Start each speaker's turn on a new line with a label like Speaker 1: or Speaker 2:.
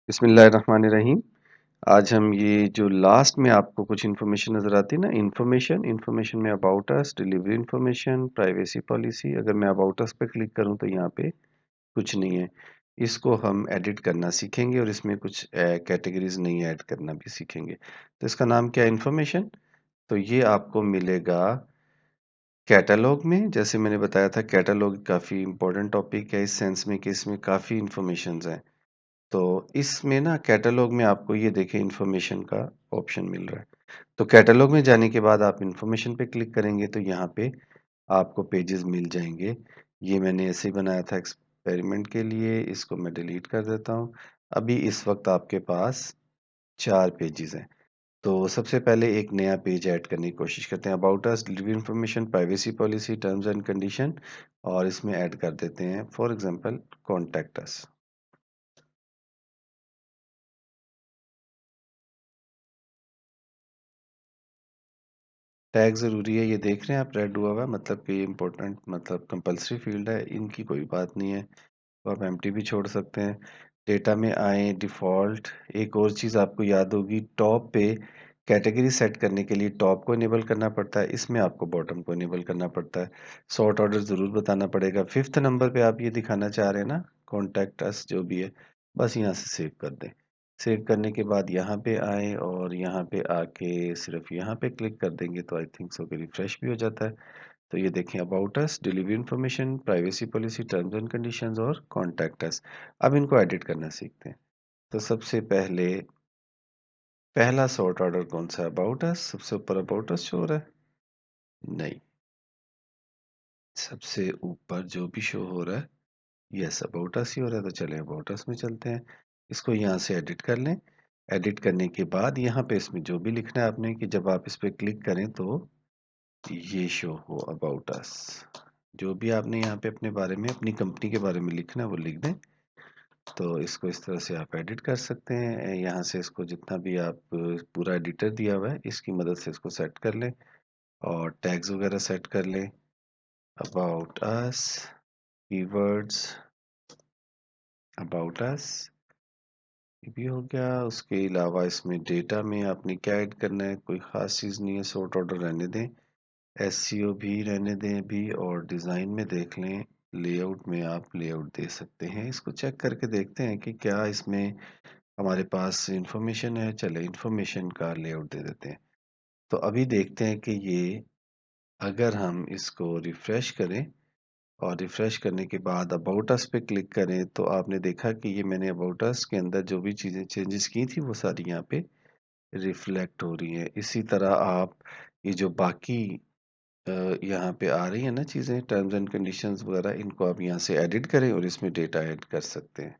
Speaker 1: बिस्मिल्लाहिर्रहमानिर्रहीम। आज हम ये जो लास्ट में आपको कुछ इन्फॉर्मेशन नज़र आती है ना, इन्फॉर्मेशन में about us, delivery information, privacy policy. अगर मैं अबाउट अस पे क्लिक करूं तो यहाँ पे कुछ नहीं है। इसको हम एडिट करना सीखेंगे और इसमें कुछ कैटेगरीज नहीं ऐड करना भी सीखेंगे। तो इसका नाम क्या है? इन्फॉर्मेशन। तो ये आपको मिलेगा कैटलॉग में। जैसे मैंने बताया था, कैटलॉग काफ़ी इंपॉर्टेंट टॉपिक है इस सेंस में कि इसमें काफ़ी इंफॉर्मेशन है। तो इसमें ना कैटलॉग में आपको ये देखिए इन्फॉर्मेशन का ऑप्शन मिल रहा है। तो कैटलॉग में जाने के बाद आप इन्फॉर्मेशन पे क्लिक करेंगे तो यहाँ पे आपको पेजेस मिल जाएंगे। ये मैंने ऐसे ही बनाया था एक्सपेरिमेंट के लिए। इसको मैं डिलीट कर देता हूँ। अभी इस वक्त आपके पास 4 पेजेस हैं। तो सबसे पहले एक नया पेज ऐड करने की कोशिश करते हैं। About us, delivery information, privacy policy, terms and condition, और इसमें ऐड कर देते हैं for example contact us. Tag ज़रूरी है, ये देख रहे हैं आप, रेड हुआ हुआ है, मतलब कि ये इम्पोर्टेंट, मतलब कंपल्सरी फील्ड है, इनकी कोई बात नहीं है। तो आप एम्प्टी भी छोड़ सकते हैं। डेटा में आए, डिफ़ॉल्ट। एक और चीज़ आपको याद होगी, टॉप पे कैटेगरी सेट करने के लिए टॉप को इनेबल करना पड़ता है, इसमें आपको बॉटम को इनेबल करना पड़ता है। सॉर्ट ऑर्डर ज़रूर बताना पड़ेगा। फिफ्थ नंबर पे आप ये दिखाना चाह रहे हैं ना, कॉन्टैक्ट अस जो भी है, बस यहाँ से सेव कर दें। सेव करने के बाद यहाँ पे आए और यहाँ पे आके सिर्फ यहाँ पे क्लिक कर देंगे तो आई थिंक सो कि रिफ्रेश भी हो जाता है। तो ये देखें, about us, delivery information, privacy policy, terms and conditions और कॉन्टैक्ट अस। अब इनको एडिट करना सीखते हैं। तो सबसे पहले पहला सॉर्ट ऑर्डर कौन सा है? About us. सबसे ऊपर अबाउट अस शो हो रहा है? नहीं, सबसे ऊपर जो भी शो हो रहा है, यस, अबाउट अस ही हो रहा है। तो चलें अबाउट अस में चलते हैं। इसको यहाँ से एडिट कर लें। एडिट करने के बाद यहाँ पे इसमें जो भी लिखना है आपने, कि जब आप इस पे क्लिक करें तो ये शो हो अबाउट अस। जो भी आपने यहाँ पे अपने बारे में, अपनी कंपनी के बारे में लिखना है वो लिख दें। तो इसको इस तरह से आप एडिट कर सकते हैं। यहाँ से इसको जितना भी आप पूरा एडिटर दिया हुआ है, इसकी मदद से इसको सेट कर लें और टैग्स वगैरह सेट कर लें। About us, keywords, about us, ये भी हो गया। उसके अलावा इसमें डेटा में आपने क्या ऐड करना है, कोई ख़ास चीज़ नहीं है, सॉर्ट ऑर्डर रहने दें, एसईओ भी रहने दें अभी, और डिज़ाइन में देख लें, लेआउट में आप लेआउट दे सकते हैं। इसको चेक करके देखते हैं कि क्या इसमें हमारे पास इंफॉर्मेशन है। चले इंफॉर्मेशन का लेआउट दे देते हैं। तो अभी देखते हैं कि ये, अगर हम इसको रिफ़्रेश करें और रिफ़्रेश करने के बाद अबाउट अस पे क्लिक करें तो आपने देखा कि ये मैंने अबाउट अस के अंदर जो भी चीज़ें चेंजेस की थी वो सारी यहाँ पे रिफ्लेक्ट हो रही हैं। इसी तरह आप ये जो बाकी यहाँ पे आ रही है ना चीज़ें, टर्म्स एंड कंडीशंस वगैरह, इनको आप यहाँ से एडिट करें और इसमें डेटा ऐड कर सकते हैं।